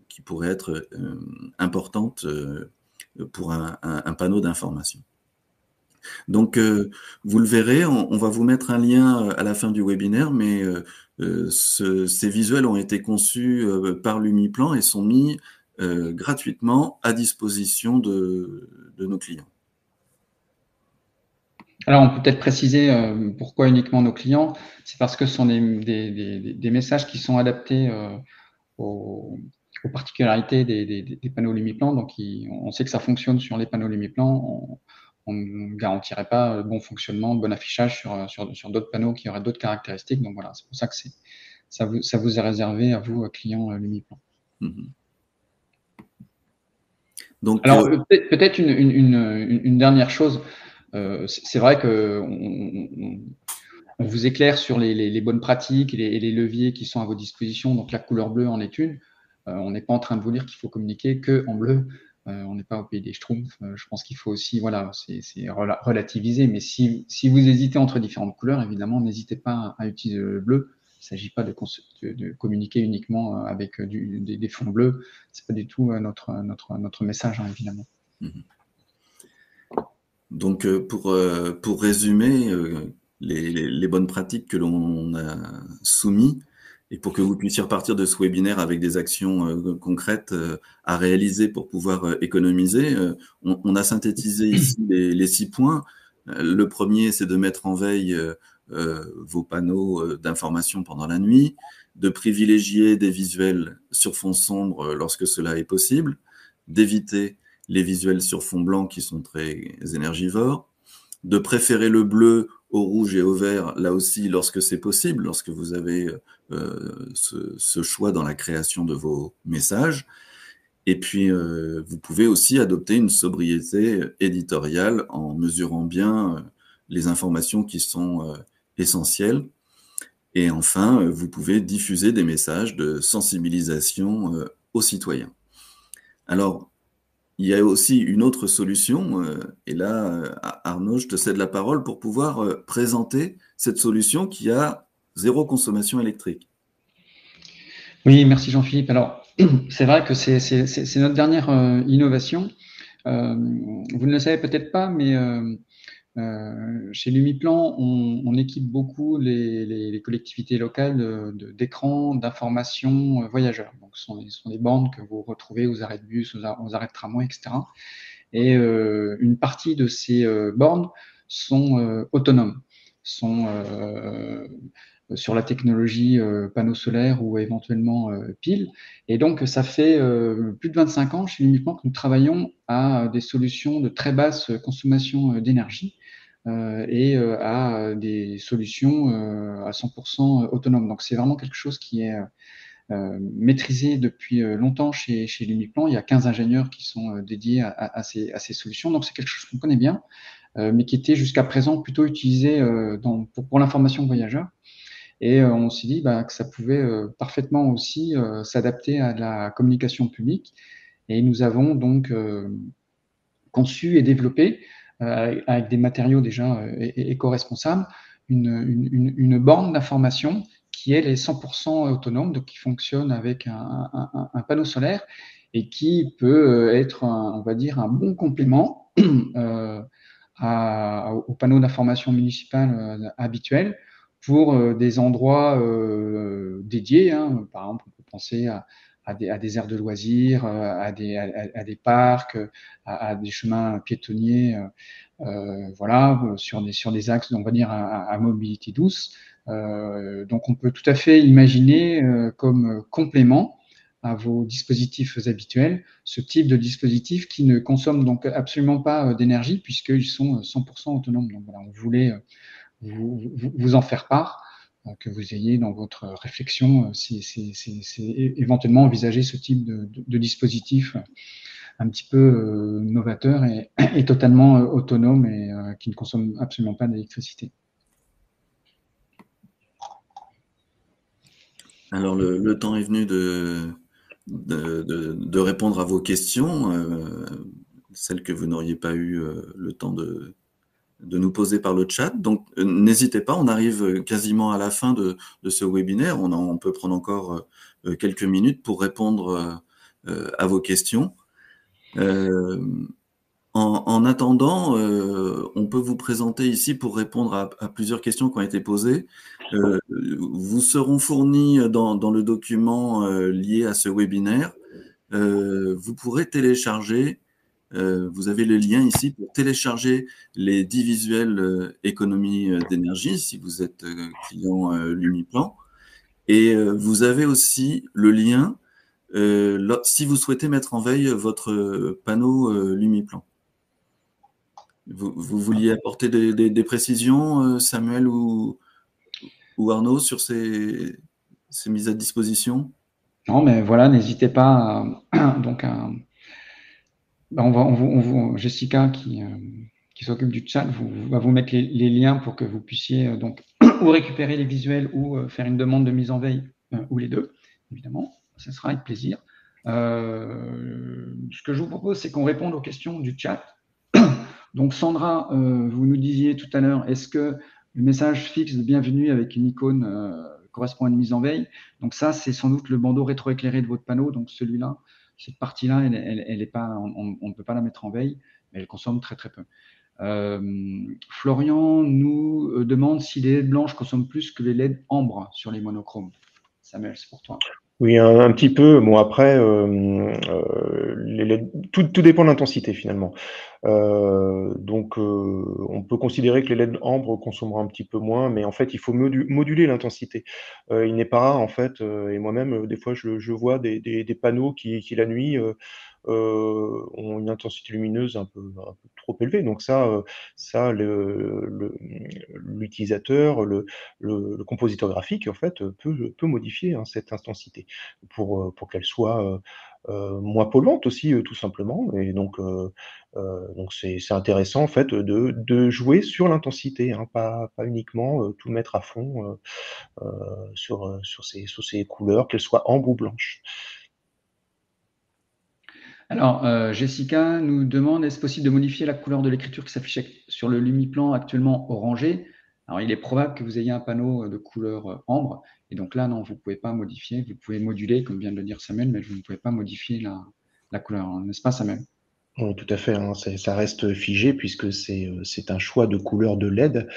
qui pourrait être importante pour un panneau d'information. Donc, vous le verrez, on va vous mettre un lien à la fin du webinaire, mais ces visuels ont été conçus par Lumiplan et sont mis gratuitement à disposition de nos clients. Alors, on peut peut-être préciser pourquoi uniquement nos clients. C'est parce que ce sont des messages qui sont adaptés aux particularités des panneaux Lumiplan. Donc, on sait que ça fonctionne sur les panneaux Lumiplan. On ne garantirait pas bon fonctionnement, bon affichage sur d'autres panneaux qui auraient d'autres caractéristiques. Donc voilà, c'est pour ça que ça vous est réservé à vous, clients Lumiplan. Donc, alors, peut-être une dernière chose. C'est vrai que on vous éclaire sur les bonnes pratiques et les leviers qui sont à vos dispositions. Donc, la couleur bleue en est une. On n'est pas en train de vous dire qu'il faut communiquer que en bleu. On n'est pas au pays des Schtroumpfs. Je pense qu'il faut aussi, voilà, c'est relativiser. Mais si vous hésitez entre différentes couleurs, évidemment, n'hésitez pas à utiliser le bleu. Il ne s'agit pas de communiquer uniquement avec des fonds bleus. C'est pas du tout notre message, hein, évidemment. Donc, pour résumer les bonnes pratiques que l'on a soumises, et pour que vous puissiez repartir de ce webinaire avec des actions concrètes à réaliser pour pouvoir économiser, on a synthétisé ici les 6 points. Le premier, c'est de mettre en veille vos panneaux d'information pendant la nuit, de privilégier des visuels sur fond sombre lorsque cela est possible, d'éviter les visuels sur fond blanc qui sont très énergivores, de préférer le bleu au rouge et au vert, là aussi, lorsque c'est possible, lorsque vous avez ce choix dans la création de vos messages. Et puis, vous pouvez aussi adopter une sobriété éditoriale en mesurant bien les informations qui sont essentielles. Et enfin, vous pouvez diffuser des messages de sensibilisation aux citoyens. Alors, il y a aussi une autre solution, et là, Arnaud, je te cède la parole pour pouvoir présenter cette solution qui a 0 consommation électrique. Oui, merci Jean-Philippe. Alors, c'est vrai que c'est notre dernière innovation. Vous ne le savez peut-être pas, mais chez Lumiplan, on équipe beaucoup les collectivités locales d'écrans d'information voyageurs. Donc, ce sont des bornes que vous retrouvez aux arrêts de bus, aux arrêts de tramway, etc. Et une partie de ces bornes sont autonomes, sont sur la technologie panneaux solaires ou éventuellement piles. Et donc, ça fait plus de 25 ans chez Lumiplan que nous travaillons à des solutions de très basse consommation d'énergie et à des solutions à 100% autonomes. Donc, c'est vraiment quelque chose qui est maîtrisé depuis longtemps chez Lumiplan. Il y a 15 ingénieurs qui sont dédiés à ces solutions. Donc, c'est quelque chose qu'on connaît bien, mais qui était jusqu'à présent plutôt utilisé pour l'information voyageur. Et on s'est dit que ça pouvait parfaitement aussi s'adapter à la communication publique. Et nous avons donc conçu et développé, avec des matériaux déjà éco-responsables, une borne d'information qui, elle, est 100% autonome, donc qui fonctionne avec un panneau solaire et qui peut être, on va dire, un bon complément au panneau d'information municipal habituel pour des endroits dédiés. Hein. Par exemple, on peut penser à des aires de loisirs, à des parcs, à des chemins piétonniers, voilà, sur des axes, on va dire, à mobilité douce. Donc, on peut tout à fait imaginer comme complément à vos dispositifs habituels ce type de dispositif qui ne consomme donc absolument pas d'énergie puisqu'ils sont 100% autonomes. Donc, voilà, on voulait vous en faire part, que vous ayez dans votre réflexion, c'est éventuellement envisager ce type de dispositif un petit peu novateur et totalement autonome et qui ne consomme absolument pas d'électricité. Alors, le temps est venu de répondre à vos questions, celles que vous n'auriez pas eu le temps de nous poser par le chat. Donc, n'hésitez pas, on arrive quasiment à la fin de ce webinaire. On peut prendre encore quelques minutes pour répondre à vos questions. En attendant, on peut vous présenter ici pour répondre à plusieurs questions qui ont été posées. Vous seront fournis dans le document lié à ce webinaire vous pourrez télécharger, vous avez le lien ici pour télécharger les 10 visuels économie d'énergie si vous êtes client Lumiplan. Et vous avez aussi le lien si vous souhaitez mettre en veille votre panneau Lumiplan. Vous vouliez apporter des précisions, Samuel ou Arnaud, sur ces mises à disposition? Non, mais voilà, n'hésitez pas donc Jessica qui s'occupe du chat va vous mettre les liens pour que vous puissiez donc ou récupérer les visuels ou faire une demande de mise en veille ou les deux, évidemment. Ça sera avec plaisir. Ce que je vous propose, c'est qu'on réponde aux questions du chat. Donc Sandra, vous nous disiez tout à l'heure, est-ce que le message fixe de bienvenue avec une icône correspond à une mise en veille? Donc ça, c'est sans doute le bandeau rétroéclairé de votre panneau. Donc celui-là, cette partie-là, elle est pas, on ne peut pas la mettre en veille, mais elle consomme très très peu. Florian nous demande si les LED blanches consomment plus que les LED ambre sur les monochromes. Samuel, c'est pour toi. Oui, un petit peu. Bon, après, tout dépend de l'intensité finalement. Donc, on peut considérer que les LED ambre consommeront un petit peu moins, mais en fait, il faut moduler l'intensité. Il n'est pas rare, en fait, et moi-même, des fois, je vois des panneaux qui la nuit, ont une intensité lumineuse un peu trop élevée. Donc ça l'utilisateur, le compositeur graphique, en fait, peut modifier hein, cette intensité pour qu'elle soit moins polluante aussi, tout simplement. Et donc c'est intéressant en fait de jouer sur l'intensité, hein, pas uniquement tout mettre à fond sur ces couleurs, qu'elles soient ambre ou blanches. Alors, Jessica nous demande, est-ce possible de modifier la couleur de l'écriture qui s'affiche sur le Lumiplan actuellement orangé? Alors, il est probable que vous ayez un panneau de couleur ambre. Et donc là, non, vous ne pouvez pas modifier. Vous pouvez moduler, comme vient de le dire Samuel, mais vous ne pouvez pas modifier la couleur. N'est-ce pas, Samuel? Oui, tout à fait, hein, ça reste figé puisque c'est un choix de couleur de LED.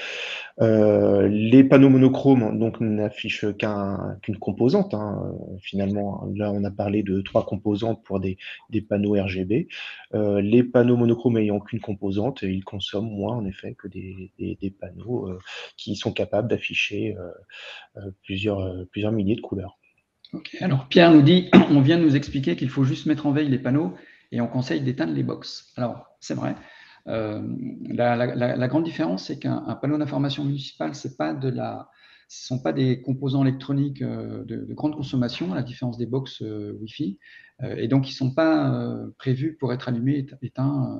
Les panneaux monochromes donc n'affichent qu'une composante, hein, finalement. Là, on a parlé de 3 composantes pour des panneaux RGB. Les panneaux monochromes ayant qu'une composante, ils consomment moins en effet que des panneaux qui sont capables d'afficher plusieurs milliers de couleurs. Ok. Alors, Pierre nous dit, on vient de nous expliquer qu'il faut juste mettre en veille les panneaux et on conseille d'éteindre les box. Alors, c'est vrai. La grande différence, c'est qu'un panneau d'information municipale, ce ne sont pas des composants électroniques de grande consommation, à la différence des box Wi-Fi, et donc ils ne sont pas prévus pour être allumés, éteints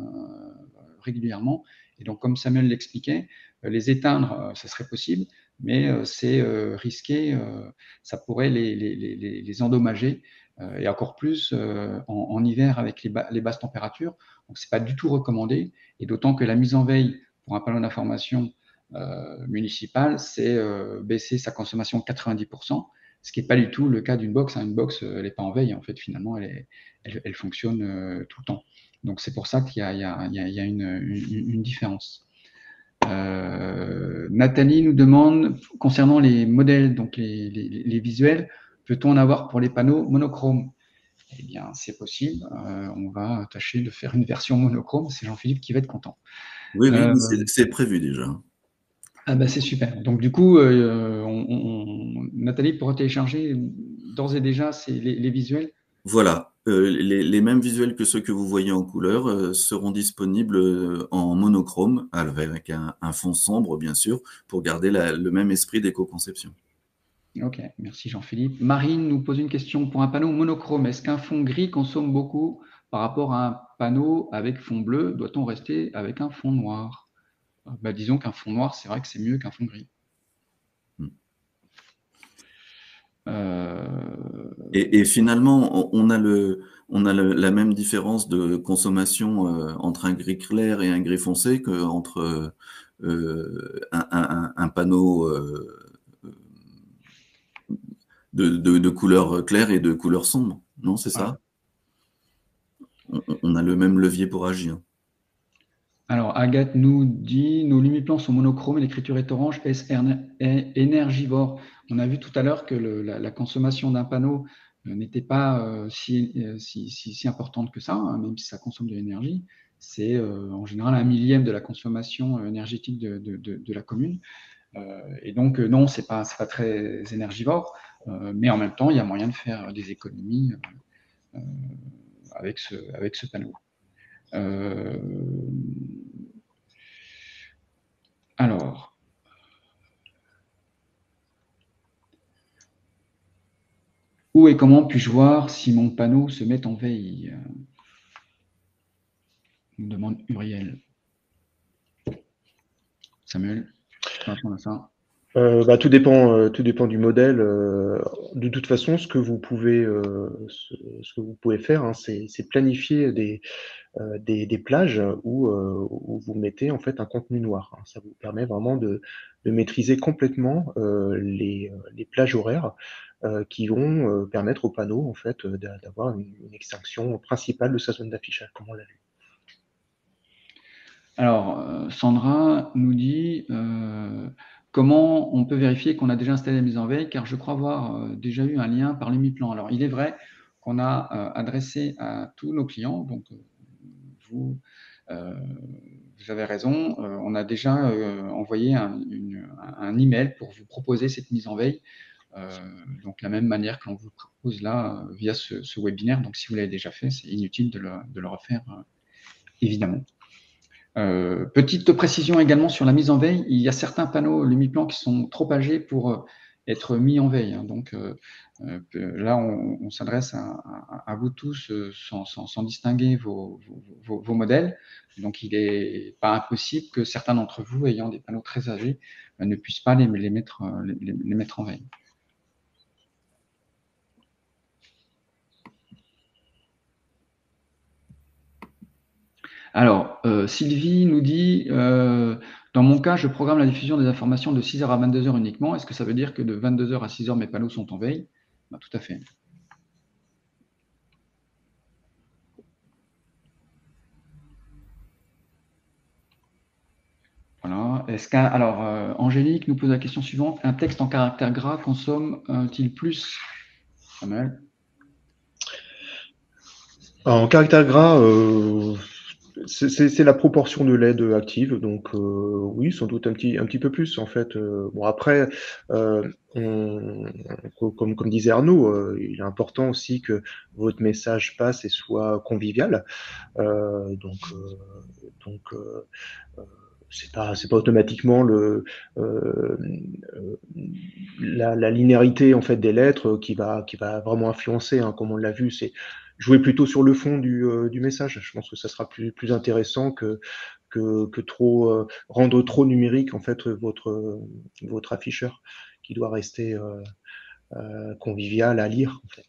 régulièrement. Et donc, comme Samuel l'expliquait, les éteindre, ça serait possible, mais c'est risqué, ça pourrait les endommager, et encore plus en hiver avec les basses températures. Donc, ce n'est pas du tout recommandé, et d'autant que la mise en veille pour un panneau d'information municipal, c'est baisser sa consommation de 90%, ce qui n'est pas du tout le cas d'une box. Une box, elle n'est pas en veille, en fait, finalement, elle fonctionne tout le temps. Donc, c'est pour ça qu'il y a une différence. Nathalie nous demande, concernant les modèles, donc les visuels, peut-on en avoir pour les panneaux monochromes? Eh bien, c'est possible. On va tâcher de faire une version monochrome. C'est Jean-Philippe qui va être content. Oui, c'est prévu déjà. Ah bah c'est super. Donc du coup, Nathalie pourra télécharger d'ores et déjà les visuels. Voilà, les mêmes visuels que ceux que vous voyez en couleur seront disponibles en monochrome, avec un fond sombre, bien sûr, pour garder le même esprit d'éco-conception. Ok, merci Jean-Philippe. Marine nous pose une question. Pour un panneau monochrome, est-ce qu'un fond gris consomme beaucoup par rapport à un panneau avec fond bleu? Doit-on rester avec un fond noir? Disons qu'un fond noir, c'est vrai que c'est mieux qu'un fond gris. Et finalement, on a la même différence de consommation entre un gris clair et un gris foncé qu'entre un panneau de couleur claire et de couleur sombre. Non, c'est ça? On a le même levier pour agir. Alors, Agathe nous dit, nos Lumiplans sont monochromes et l'écriture est orange, est énergivore. On a vu tout à l'heure que la consommation d'un panneau n'était pas si importante que ça, hein, même si ça consomme de l'énergie. C'est en général 1/1000e de la consommation énergétique de la commune. Et donc, non, c'est pas très énergivore, mais en même temps, il y a moyen de faire des économies avec ce panneau. Alors, où et comment puis-je voir si mon panneau se met en veille? Nous demande Uriel. Samuel, tu peux répondre à ça? Tout dépend du modèle. De toute façon, ce que vous pouvez faire, hein, c'est planifier des plages où vous mettez en fait un contenu noir, hein. Ça vous permet vraiment de maîtriser complètement les plages horaires qui vont permettre au panneau en fait d'avoir une extinction principale de sa zone d'affichage, comme on l'a vu. Alors, Sandra nous dit comment on peut vérifier qu'on a déjà installé la mise en veille, car je crois avoir déjà eu un lien par l'Umiplan. Alors, il est vrai qu'on a adressé à tous nos clients, donc vous avez raison, on a déjà envoyé un email pour vous proposer cette mise en veille, donc la même manière que l'on vous propose là via ce webinaire. Donc, si vous l'avez déjà fait, c'est inutile de le refaire, évidemment. Petite précision également sur la mise en veille, il y a certains panneaux Lumiplan qui sont trop âgés pour être mis en veille, hein. Donc là, on s'adresse à vous tous sans distinguer vos modèles. Donc il n'est pas impossible que certains d'entre vous ayant des panneaux très âgés ne puissent pas les mettre en veille. Alors, Sylvie nous dit dans mon cas, je programme la diffusion des informations de 6h à 22h uniquement. Est-ce que ça veut dire que de 22h à 6h, mes panneaux sont en veille? Tout à fait. Voilà. Alors, Angélique nous pose la question suivante. Un texte en caractère gras consomme-t-il plus? Samuel? En caractère gras, c'est la proportion de LED active, donc oui, sans doute un petit peu plus en fait. Bon après, comme disait Arnaud, il est important aussi que votre message passe et soit convivial. Donc c'est pas automatiquement la linéarité en fait des lettres qui va vraiment influencer, hein, comme on l'a vu. C'est jouer plutôt sur le fond du message. Je pense que ça sera plus intéressant que trop rendre trop numérique en fait votre afficheur qui doit rester convivial à lire en fait.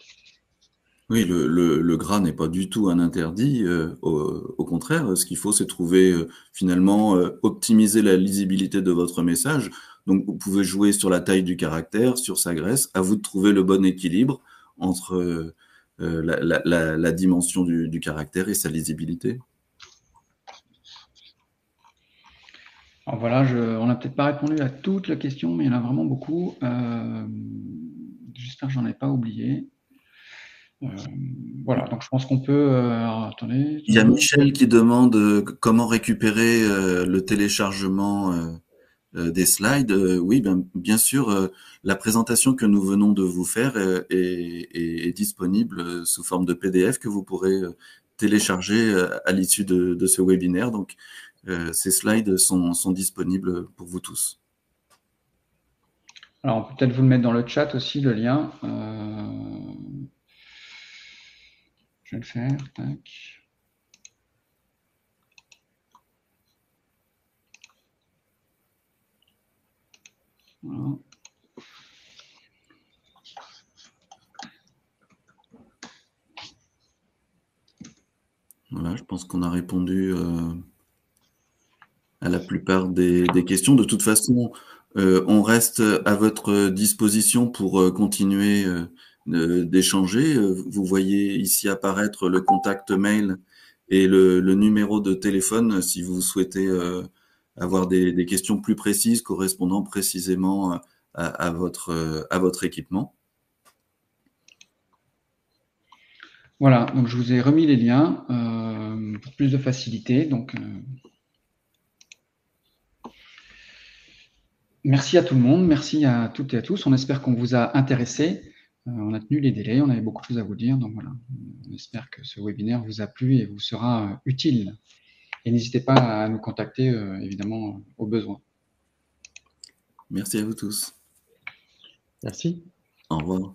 Oui, le gras n'est pas du tout un interdit. Au contraire, ce qu'il faut, c'est trouver finalement optimiser la lisibilité de votre message. Donc, vous pouvez jouer sur la taille du caractère, sur sa graisse. À vous de trouver le bon équilibre entre la dimension du caractère et sa lisibilité. Alors voilà, on n'a peut-être pas répondu à toutes les questions, mais il y en a vraiment beaucoup. J'espère que j'en ai pas oublié. Voilà, donc je pense qu'on peut... attendez. Il y a Michel qui demande comment récupérer le téléchargement des slides. Oui, bien sûr, la présentation que nous venons de vous faire est disponible sous forme de PDF que vous pourrez télécharger à l'issue de ce webinaire. Donc, ces slides sont disponibles pour vous tous. Alors, on peut peut-être vous le mettre dans le chat aussi, le lien. Je vais le faire. Tac. Voilà. Voilà, je pense qu'on a répondu à la plupart des questions. De toute façon, on reste à votre disposition pour continuer d'échanger. Vous voyez ici apparaître le contact mail et le numéro de téléphone si vous souhaitez avoir des questions plus précises correspondant précisément à votre équipement. Voilà, donc je vous ai remis les liens pour plus de facilité. Donc, merci à tout le monde, merci à toutes et à tous. On espère qu'on vous a intéressé. On a tenu les délais, on avait beaucoup de choses à vous dire. Donc voilà, on espère que ce webinaire vous a plu et vous sera utile. Et n'hésitez pas à nous contacter, évidemment, au besoin. Merci à vous tous. Merci. Au revoir.